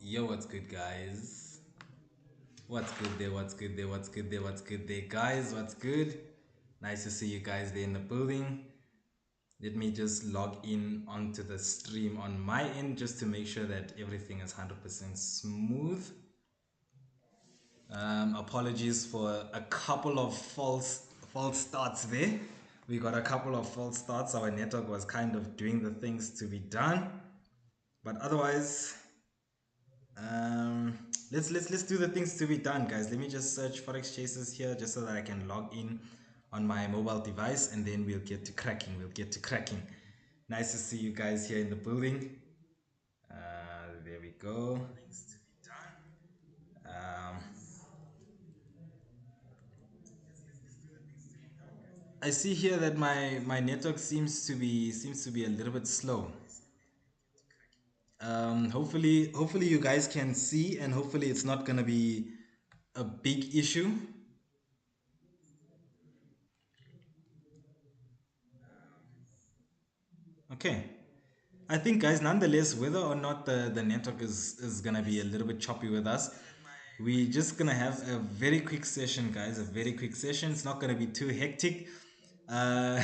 Yo, what's good, guys? What's good there? What's good there? What's good there? What's good there, guys? What's good? Nice to see you guys there in the building. Let me just log in onto the stream on my end just to make sure that everything is 100% smooth. Apologies for a couple of false starts there. We got a couple of false starts. Our network was kind of doing the things to be done, but otherwise, Um, let's do the things to be done, guys. Let me just search Forex Chasers here just so that I can log in on my mobile device, and then we'll get to cracking. We'll get to cracking. Nice to see you guys here in the building. There we go. Um, I see here that my network seems to be a little bit slow. Hopefully you guys can see, and hopefully it's not gonna be a big issue. Okay. I think, guys, nonetheless, whether or not the network is gonna be a little bit choppy with us, we just gonna have a very quick session, guys. A very quick session. It's not gonna be too hectic. Uh,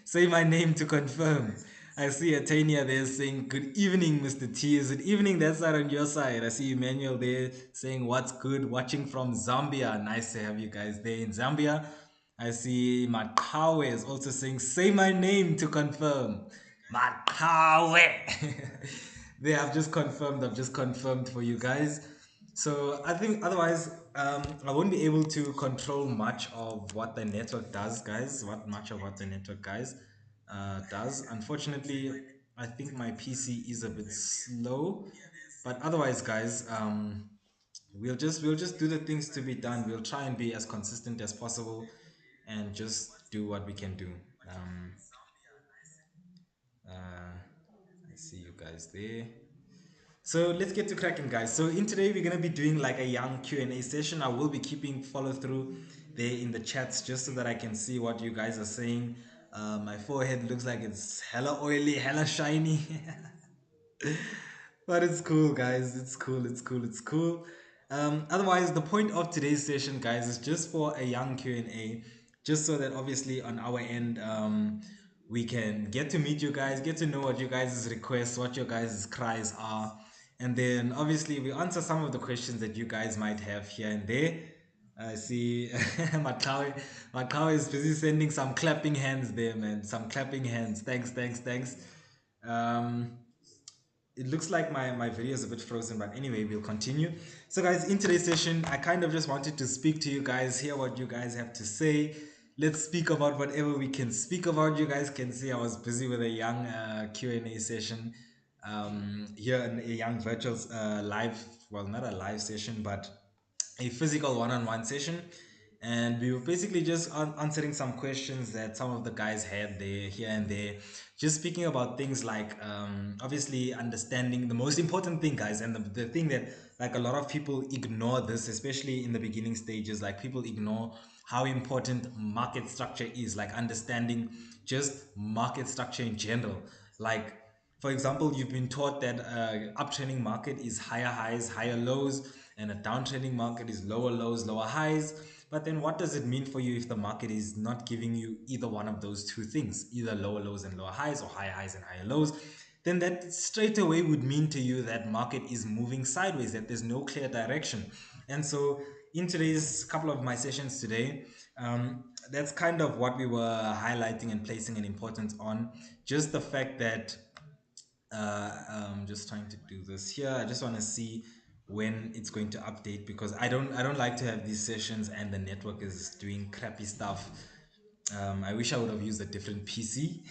say my name to confirm. I see Atania there saying, "Good evening, Mr. T. Is it evening that side on your side?" I see Emmanuel there saying, "What's good?" Watching from Zambia. Nice to have you guys there in Zambia. I see Makawe is also saying, "Say my name to confirm." Makawe. There, I've just confirmed for you guys. So I think otherwise, I won't be able to control much of what the network does, guys. What the network guys does. Unfortunately, I think my PC is a bit slow, but otherwise, guys, we'll just do the things to be done. We'll try and be as consistent as possible, and just do what we can do. Um, I see you guys there. So let's get to cracking, guys. So in today we're gonna be doing like a young Q&A session. I will be keeping follow through there in the chats just so that I can see what you guys are saying. My forehead looks like it's hella oily, hella shiny. But it's cool, guys. It's cool. It's cool. It's cool. Otherwise, the point of today's session, guys, is just for a young Q&A, just so that obviously on our end, we can get to meet you guys, get to know what you guys' requests, what your guys' cries are, and then obviously we answer some of the questions that you guys might have here and there. I see Makawi is busy sending some clapping hands there, man. Some clapping hands. Thanks, thanks, thanks. Um, it looks like my video is a bit frozen, but anyway, we'll continue. So guys, in today's session, I kind of just wanted to speak to you guys, hear what you guys have to say. Let's speak about whatever we can speak about. You guys can see I was busy with a young Q&A session here in a young virtual live, well, not a live session, but a physical one-on-one session, and we were basically just answering some questions that some of the guys had there, here and there, just speaking about things like obviously understanding the most important thing, guys, and the thing that like a lot of people ignore this, especially in the beginning stages. Like, people ignore how important market structure is, like understanding just market structure in general. Like, for example, you've been taught that uptrending market is higher highs, higher lows, and a downtrending market is lower lows, lower highs. But then what does it mean for you if the market is not giving you either one of those two things, either lower lows and lower highs, or higher highs and higher lows? Then that straight away would mean to you that market is moving sideways, that there's no clear direction. And so in today's couple of my sessions today, that's kind of what we were highlighting and placing an importance on. Just the fact that just trying to do this here. I just want to see when it's going to update, because I don't like to have these sessions and the network is doing crappy stuff. I wish I would have used a different PC.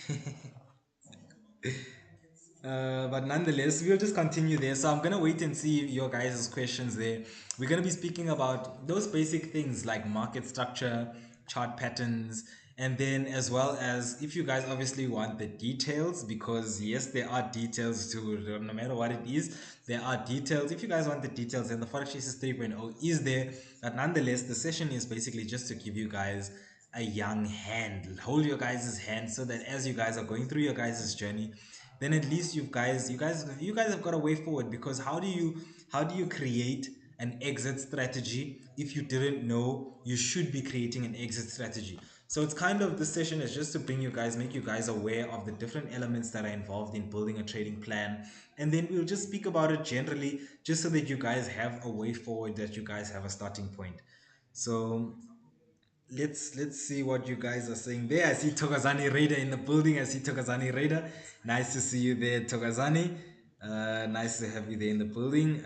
But nonetheless, we'll just continue there. So I'm gonna wait and see your guys' questions there. We're gonna be speaking about those basic things like market structure, chart patterns, and then as well as, if you guys obviously want the details, because yes, there are details to no matter what it is, there are details. If you guys want the details, then the Forex Chases 3.0 is there. But nonetheless, the session is basically just to give you guys a young hand, hold your guys' hand, so that as you guys are going through your guys' journey, then at least you guys have got a way forward. Because how do you create an exit strategy if you didn't know you should be creating an exit strategy? So it's kind of, this session is just to bring you guys, make you guys aware of the different elements that are involved in building a trading plan, and then we'll just speak about it generally, just so that you guys have a way forward, that you guys have a starting point. So let's see what you guys are saying there. I see Togazani Raider in the building. I see Togazani Raider. Nice to see you there, Togazani. Nice to have you there in the building.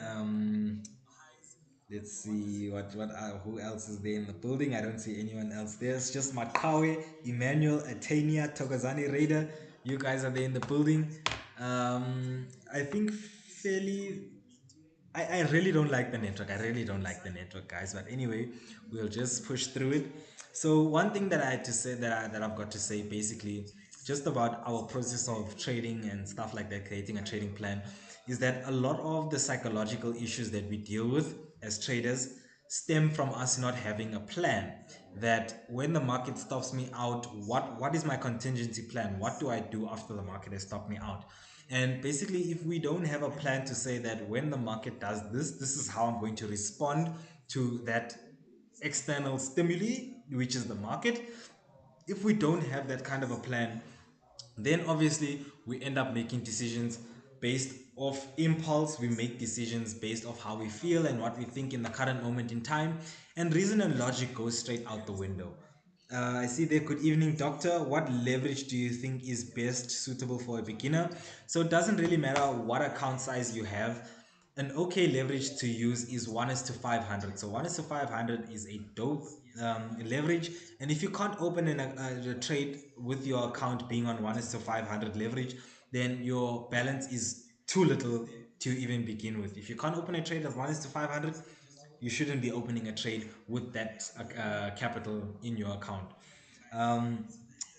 Let's see who else is there in the building. I don't see anyone else there. It's just Makawe, Emmanuel, Atania, Togazani Raider. You guys are there in the building. I think fairly. I really don't like the network. I really don't like the network, guys. But anyway, we'll just push through it. So one thing that I had to say, that I've got to say, basically, just about our process of trading and stuff like that, creating a trading plan, is that a lot of the psychological issues that we deal with as traders stem from us not having a plan. That when the market stops me out, what is my contingency plan? What do I do after the market has stopped me out? And basically, if we don't have a plan to say that when the market does this, this is how I'm going to respond to that external stimuli, which is the market. If we don't have that kind of a plan, then obviously we end up making decisions based off impulse. We make decisions based off how we feel and what we think in the current moment in time, and reason and logic goes straight out the window. I see there. Good evening, doctor. What leverage do you think is best suitable for a beginner? So it doesn't really matter what account size you have. An okay leverage to use is 1 is to 500. So 1 is to 500 is a dope leverage. And if you can't open a trade with your account being on 1 is to 500 leverage, then your balance is too little to even begin with. If you can't open a trade of 1 is to 500, you shouldn't be opening a trade with that capital in your account. Um,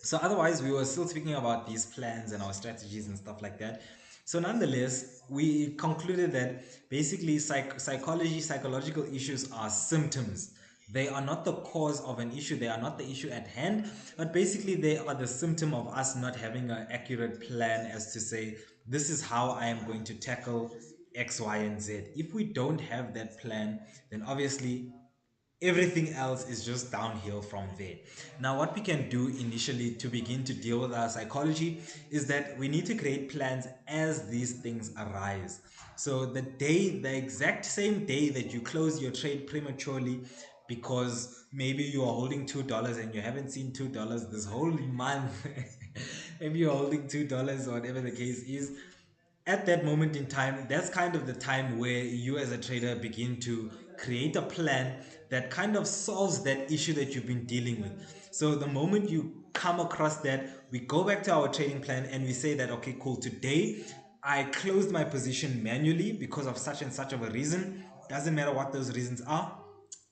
so otherwise, we were still speaking about these plans and our strategies and stuff like that. So nonetheless, we concluded that basically psychological issues are symptoms. They are not the cause of an issue. They are not the issue at hand, but basically they are the symptom of us not having an accurate plan as to say, this is how I am going to tackle X, Y, and Z. If we don't have that plan, then obviously everything else is just downhill from there. Now, what we can do initially to begin to deal with our psychology is that we need to create plans as these things arise. So the exact same day that you close your trade prematurely, because maybe you are holding $2 and you haven't seen $2 this whole month, maybe you're holding $2 or whatever the case is, at that moment in time, that's kind of the time where you as a trader begin to create a plan that kind of solves that issue that you've been dealing with. So the moment you come across that, we go back to our trading plan and we say that, okay, cool, today I closed my position manually because of such and such of a reason. Doesn't matter what those reasons are,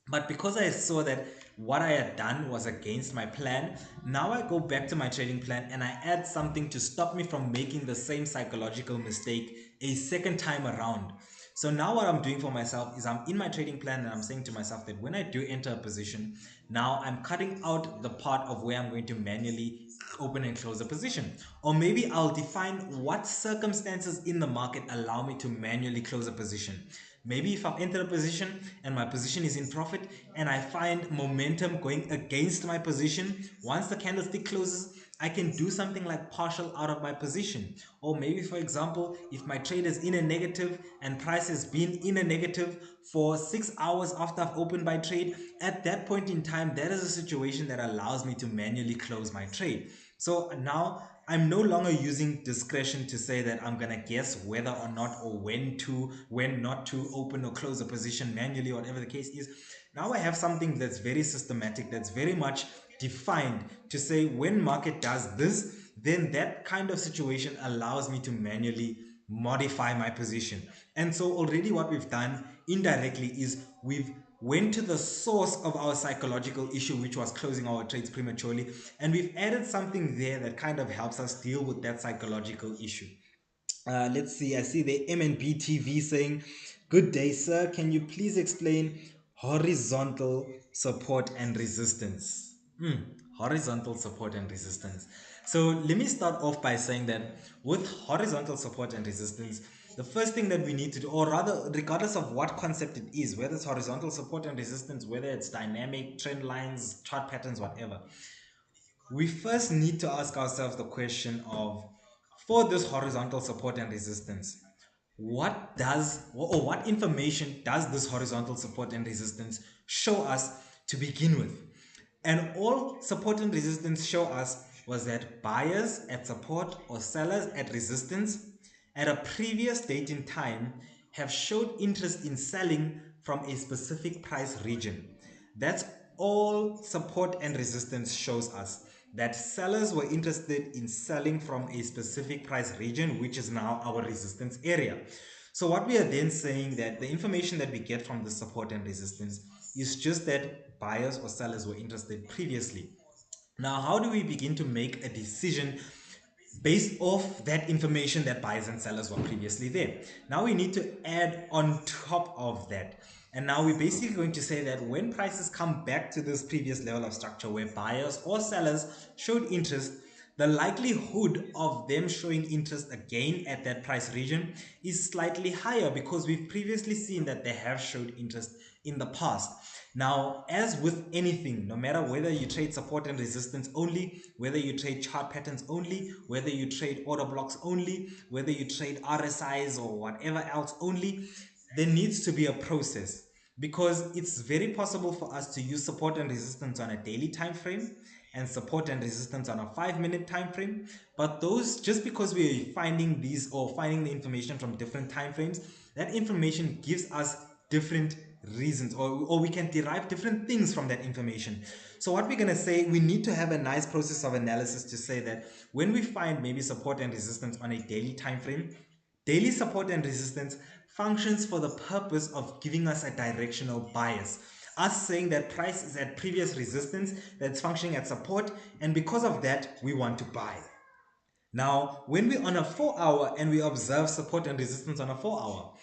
but because I saw that what I had done was against my plan, now I go back to my trading plan and I add something to stop me from making the same psychological mistake a second time around. So now what I'm doing for myself is I'm in my trading plan and I'm saying to myself that when I do enter a position, now I'm cutting out the part of where I'm going to manually open and close a position. Or maybe I'll define what circumstances in the market allow me to manually close a position. Maybe if I've entered a position and my position is in profit and I find momentum going against my position, once the candlestick closes, I can do something like partial out of my position. Or maybe, for example, if my trade is in a negative and price has been in a negative for 6 hours after I've opened my trade, at that point in time, that is a situation that allows me to manually close my trade. So now I'm no longer using discretion to say that I'm gonna guess whether or not, or when not to open or close a position manually, whatever the case is. Now I have something that's very systematic, that's very much defined to say when market does this, then that kind of situation allows me to manually modify my position. And so already what we've done indirectly is we've went to the source of our psychological issue, which was closing our trades prematurely, and we've added something there that kind of helps us deal with that psychological issue. Let's see, I see the MNB TV saying, "Good day, sir. Can you please explain horizontal support and resistance?" Horizontal support and resistance. So let me start off by saying that with horizontal support and resistance, the first thing that we need to do, or rather, regardless of what concept it is, whether it's horizontal support and resistance, whether it's dynamic, trend lines, chart patterns, whatever, we first need to ask ourselves the question of, for this horizontal support and resistance, what does, or what information does this horizontal support and resistance show us to begin with? And all support and resistance show us was that buyers at support or sellers at resistance at a previous date in time have showed interest in selling from a specific price region. That's all support and resistance shows us, that sellers were interested in selling from a specific price region, which is now our resistance area. So what we are then saying, that the information that we get from the support and resistance is just that buyers or sellers were interested previously. Now, how do we begin to make a decision based off that information that buyers and sellers were previously there? Now we need to add on top of that. And now we're basically going to say that when prices come back to this previous level of structure where buyers or sellers showed interest, the likelihood of them showing interest again at that price region is slightly higher, because we've previously seen that they have showed interest in the past. Now, as with anything, no matter whether you trade support and resistance only, whether you trade chart patterns only, whether you trade order blocks only, whether you trade RSIs or whatever else only, there needs to be a process, because it's very possible for us to use support and resistance on a daily time frame and support and resistance on a 5 minute time frame. But those, just because we're finding these or finding the information from different time frames, that information gives us different reasons, or we can derive different things from that information. So what we're going to say, we need to have a nice process of analysis to say that when we find maybe support and resistance on a daily time frame, daily support and resistance functions for the purpose of giving us a directional bias. Us saying that price is at previous resistance, that's functioning at support, and because of that, we want to buy. Now, when we're on a 4 hour and we observe support and resistance on a 4 hour,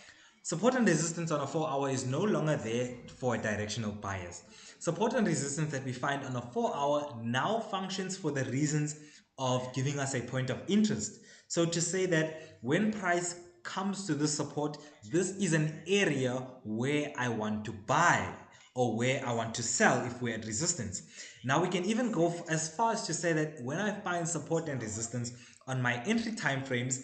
support and resistance on a 4 hour is no longer there for a directional bias. Support and resistance that we find on a 4 hour now functions for the reasons of giving us a point of interest. So to say that when price comes to this support, this is an area where I want to buy or where I want to sell if we're at resistance. Now we can even go as far as to say that when I find support and resistance on my entry time frames,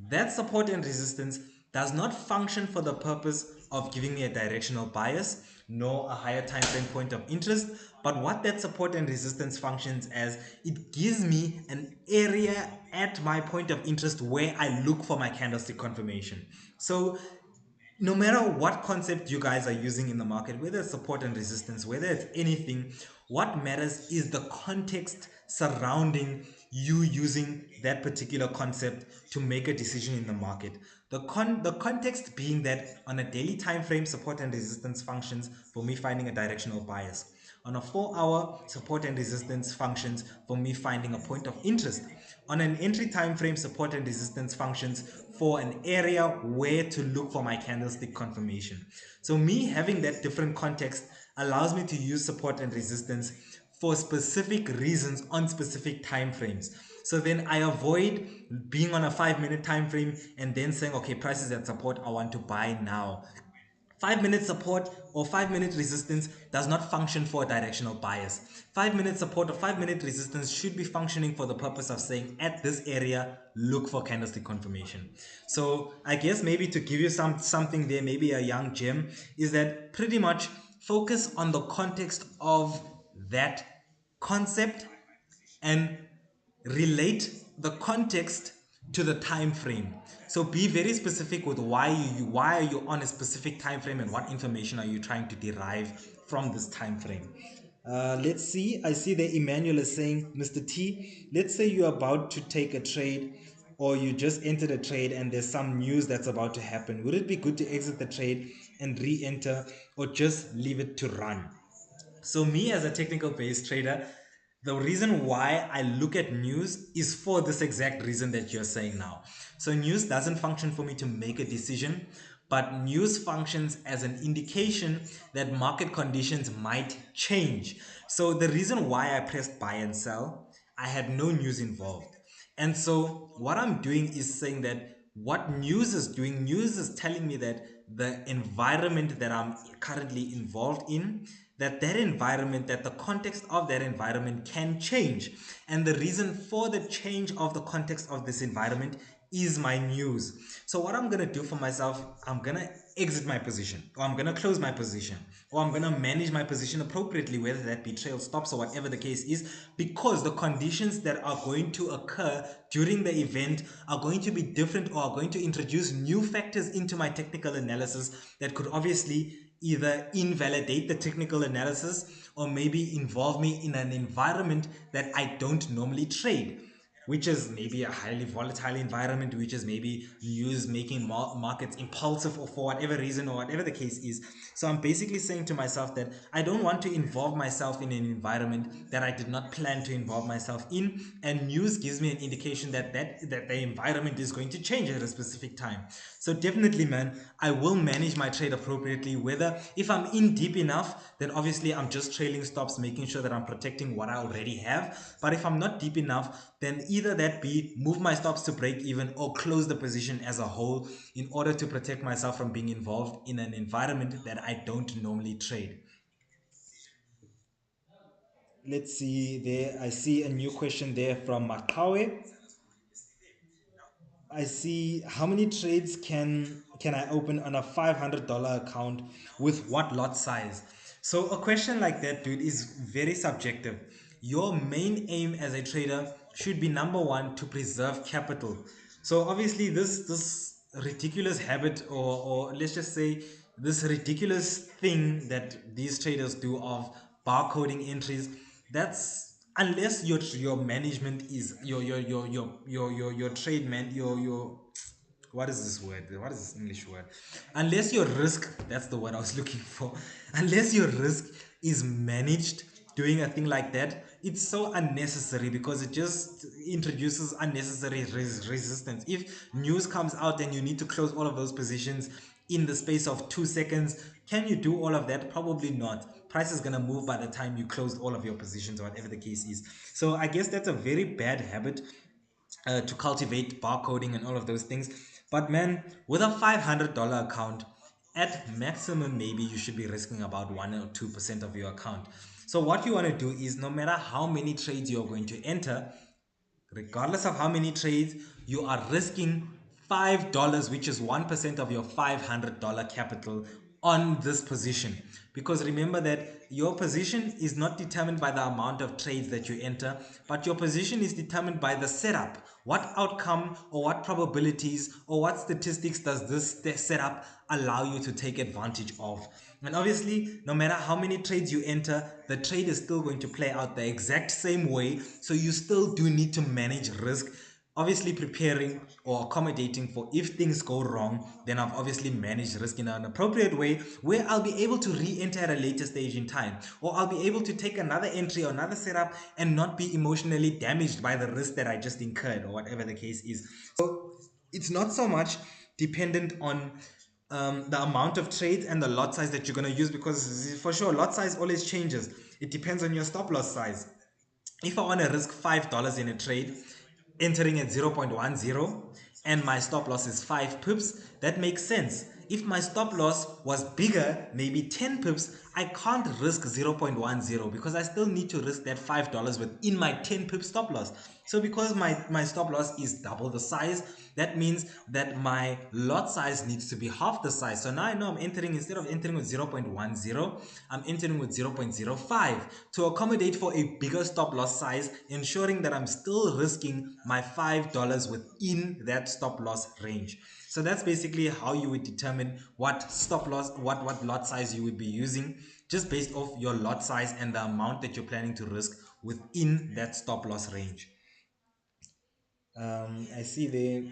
that support and resistance does not function for the purpose of giving me a directional bias nor a higher time frame point of interest, but what that support and resistance functions as, it gives me an area at my point of interest where I look for my candlestick confirmation. So no matter what concept you guys are using in the market, whether it's support and resistance, whether it's anything, what matters is the context surrounding you using that particular concept to make a decision in the market. The context being that on a daily time frame, support and resistance functions for me finding a directional bias. On a 4 hour, support and resistance functions for me finding a point of interest. On an entry time frame, support and resistance functions for an area where to look for my candlestick confirmation. So me having that different context allows me to use support and resistance for specific reasons on specific time frames. So then I avoid being on a 5 minute time frame and then saying, okay, prices at support, I want to buy now. 5 minute support or 5 minute resistance does not function for a directional bias. 5 minute support or 5 minute resistance should be functioning for the purpose of saying, at this area, look for candlestick confirmation. So I guess maybe to give you something there, maybe a young gem, is that pretty much focus on the context of that concept and relate the context to the time frame. So be very specific with why are you on a specific time frame and what information are you trying to derive from this time frame. Let's see. I see that Emmanuel is saying, Mr. T, let's say you're about to take a trade or you just entered a trade and there's some news that's about to happen. Would it be good to exit the trade and re-enter, or just leave it to run? So me as a technical based trader, the reason why I look at news is for this exact reason that you're saying now. So news doesn't function for me to make a decision, but news functions as an indication that market conditions might change. So the reason why I pressed buy and sell, I had no news involved. And so what I'm doing is saying that what news is doing, news is telling me that the environment that I'm currently involved in, that environment, that the context of that environment can change. And the reason for the change of the context of this environment is my news. So what I'm going to do for myself, I'm going to exit my position, or I'm going to close my position, or I'm going to manage my position appropriately, whether that be trail stops or whatever the case is, because the conditions that are going to occur during the event are going to be different, or are going to introduce new factors into my technical analysis that could obviously either invalidate the technical analysis or maybe involve me in an environment that I don't normally trade, which is maybe a highly volatile environment, which is maybe news making markets impulsive, or for whatever reason, or whatever the case is. So I'm basically saying to myself that I don't want to involve myself in an environment that I did not plan to involve myself in, and news gives me an indication that the environment is going to change at a specific time. So definitely, man, I will manage my trade appropriately. Whether if I'm in deep enough, then obviously I'm just trailing stops, making sure that I'm protecting what I already have. But if I'm not deep enough, then either that be move my stops to break even, or close the position as a whole, in order to protect myself from being involved in an environment that I don't normally trade. Let's see there. I see a new question there from Makawe. I see how many trades can I open on a $500 account with what lot size? So a question like that, dude, is very subjective. Your main aim as a trader should be number one, to preserve capital. So obviously this ridiculous habit, or let's just say this ridiculous thing that these traders do of barcoding entries, that's unless your management is your trade man, your what is this word, what is this English word, unless your risk, that's the word I was looking for, unless your risk is managed, doing a thing like that, it's so unnecessary, because it just introduces unnecessary resistance. If news comes out and you need to close all of those positions in the space of 2 seconds, can you do all of that? Probably not. Price is going to move by the time you closed all of your positions, or whatever the case is. So I guess that's a very bad habit, to cultivate barcoding and all of those things. But man, with a $500 account, at maximum, maybe you should be risking about 1 or 2% of your account. So what you want to do is, no matter how many trades you're going to enter, regardless of how many trades, you are risking $5, which is 1% of your $500 capital on this position. Because remember that your position is not determined by the amount of trades that you enter, but your position is determined by the setup. What outcome, or what probabilities, or what statistics does this setup allow you to take advantage of? And obviously, no matter how many trades you enter, the trade is still going to play out the exact same way. So you still do need to manage risk. Obviously, preparing or accommodating for if things go wrong, then I've obviously managed risk in an appropriate way, where I'll be able to re-enter at a later stage in time, or I'll be able to take another entry or another setup and not be emotionally damaged by the risk that I just incurred, or whatever the case is. So it's not so much dependent on the amount of trades and the lot size that you're going to use, because for sure lot size always changes. It depends on your stop loss size. If I want to risk $5 in a trade, entering at 0.10, and my stop loss is 5 pips, that makes sense. If my stop loss was bigger, maybe 10 pips, I can't risk 0.10, because I still need to risk that $5 within my 10 pip stop loss. So because my stop loss is double the size, that means that my lot size needs to be half the size. So now I know I'm entering, instead of entering with 0.10, I'm entering with 0.05 to accommodate for a bigger stop loss size, ensuring that I'm still risking my $5 within that stop loss range. So that's basically how you would determine what stop loss, what lot size you would be using, just based off your lot size and the amount that you're planning to risk within that stop loss range. I see there.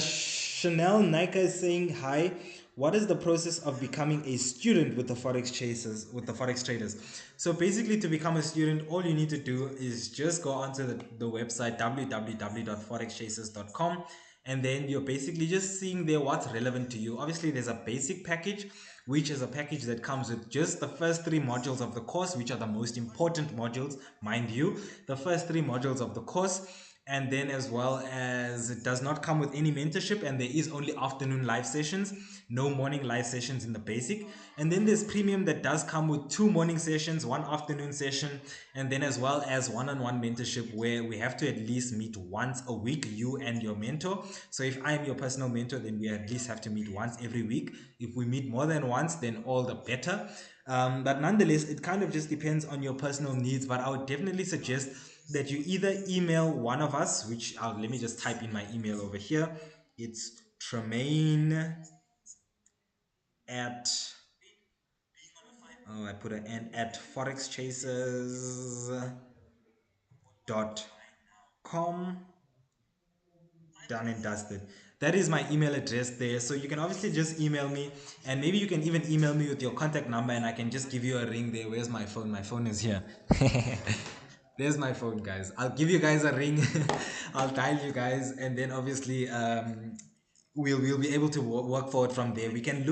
Chanel Nika is saying hi. What is the process of becoming a student with the forex chasers, with the forex traders? So basically, to become a student, all you need to do is just go onto the website www.forexchasers.com, and then you're basically just seeing there what's relevant to you. Obviously, there's a basic package, which is a package that comes with just the first three modules of the course, which are the most important modules, mind you, the first three modules of the course. And then, as well as, it does not come with any mentorship, and there is only afternoon live sessions, no morning live sessions in the basic. And then there's premium that does come with two morning sessions, one afternoon session, and then as well as one-on-one mentorship, where we have to at least meet once a week, you and your mentor. So if I'm your personal mentor, then we at least have to meet once every week. If we meet more than once, then all the better. But nonetheless, it kind of just depends on your personal needs. But I would definitely suggest that you either email one of us, which let me just type in my email over here. It's Tremaine at, oh, I put an N, at forexchasers.com. Done and dusted. That is my email address there. So you can obviously just email me, and maybe you can even email me with your contact number, and I can just give you a ring there. Where's my phone? My phone is here. There's my phone, guys. I'll give you guys a ring. I'll dial you guys, and then obviously we'll be able to work forward from there. We can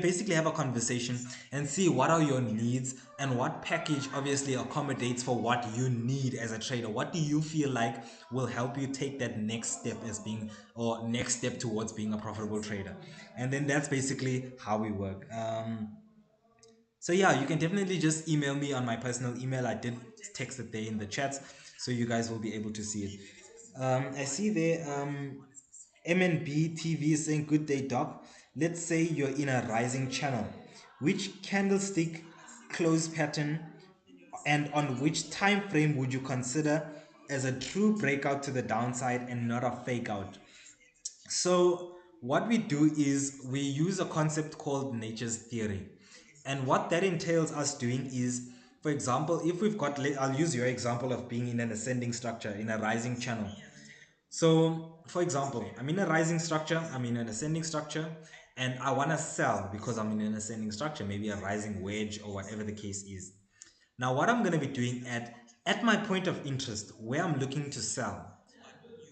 basically have a conversation and see what are your needs and what package obviously accommodates for what you need as a trader. What do you feel like will help you take that next step as being, or next step towards being, a profitable trader? And then that's basically how we work. So yeah, you can definitely just email me on my personal email. I did text it there in the chats, so you guys will be able to see it. I see there, MNB TV is saying, good day, Doc. Let's say you're in a rising channel. Which candlestick close pattern and on which time frame would you consider as a true breakout to the downside and not a fake out? So what we do is we use a concept called nature's theory. And what that entails us doing is, for example, if we've got, I'll use your example of being in an ascending structure, in a rising channel. So, for example, I'm in a rising structure, I'm in an ascending structure, and I want to sell because I'm in an ascending structure, maybe a rising wedge or whatever the case is. Now, what I'm going to be doing at my point of interest, where I'm looking to sell,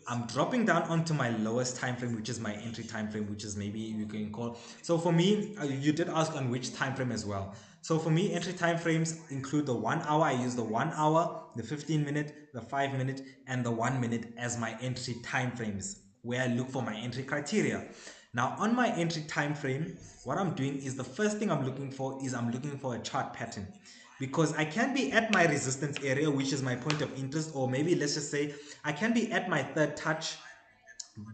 I'm dropping down onto my lowest time frame, which is my entry time frame, which is, maybe you can call. So for me, you did ask on which time frame as well. So for me, entry time frames include the 1 hour. I use the 1 hour, the 15 minute, the 5 minute, and the 1 minute as my entry time frames, where I look for my entry criteria. Now on my entry time frame, what I'm doing is, the first thing I'm looking for is, I'm looking for a chart pattern, because I can be at my resistance area, which is my point of interest, or maybe let's just say I can be at my third touch,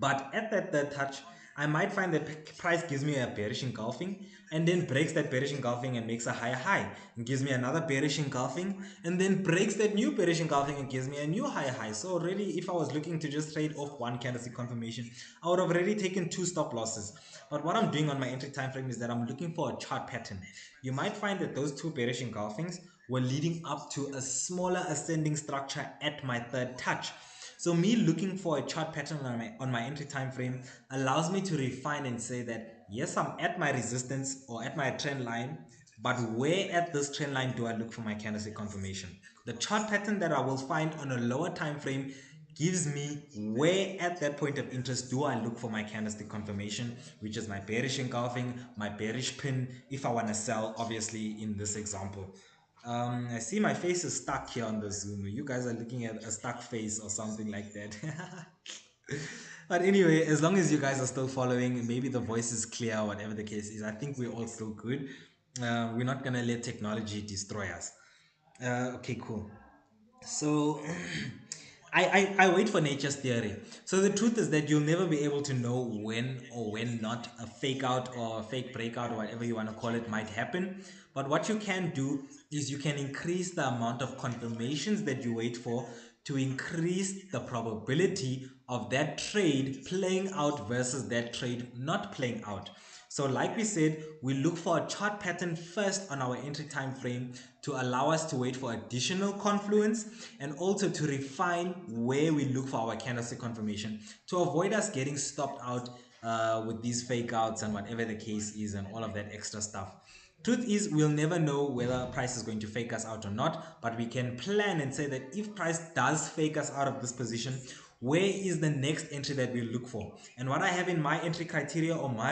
but at that third touch, I might find that price gives me a bearish engulfing, and then breaks that bearish engulfing and makes a higher high, and gives me another bearish engulfing, and then breaks that new bearish engulfing and gives me a new higher high. So really, if I was looking to just trade off one candlestick confirmation, I would have already taken two stop losses. But what I'm doing on my entry time frame is that I'm looking for a chart pattern. You might find that those two bearish engulfings were leading up to a smaller ascending structure at my third touch. So me looking for a chart pattern on my entry time frame allows me to refine and say that yes, I'm at my resistance or at my trend line, but where at this trend line do I look for my candlestick confirmation? The chart pattern that I will find on a lower time frame gives me where at that point of interest do I look for my candlestick confirmation, which is my bearish engulfing, my bearish pin, if I want to sell, obviously, in this example. I see my face is stuck here on the Zoom. You guys are looking at a stuck face or something like that. But anyway, as long as you guys are still following, maybe the voice is clear, whatever the case is, I think we're all still good. We're not gonna let technology destroy us. Okay, cool. So I wait for nature's theory. So the truth is that you'll never be able to know when or when not a fake out or a fake breakout or whatever you want to call it might happen. But what you can do is you can increase the amount of confirmations that you wait for, to increase the probability of that trade playing out versus that trade not playing out. So like we said, we look for a chart pattern first on our entry time frame to allow us to wait for additional confluence, and also to refine where we look for our candlestick confirmation, to avoid us getting stopped out with these fake outs and whatever the case is and all of that extra stuff. Truth is, we'll never know whether price is going to fake us out or not, but we can plan and say that if price does fake us out of this position, where is the next entry that we look for? And what I have in my entry criteria or my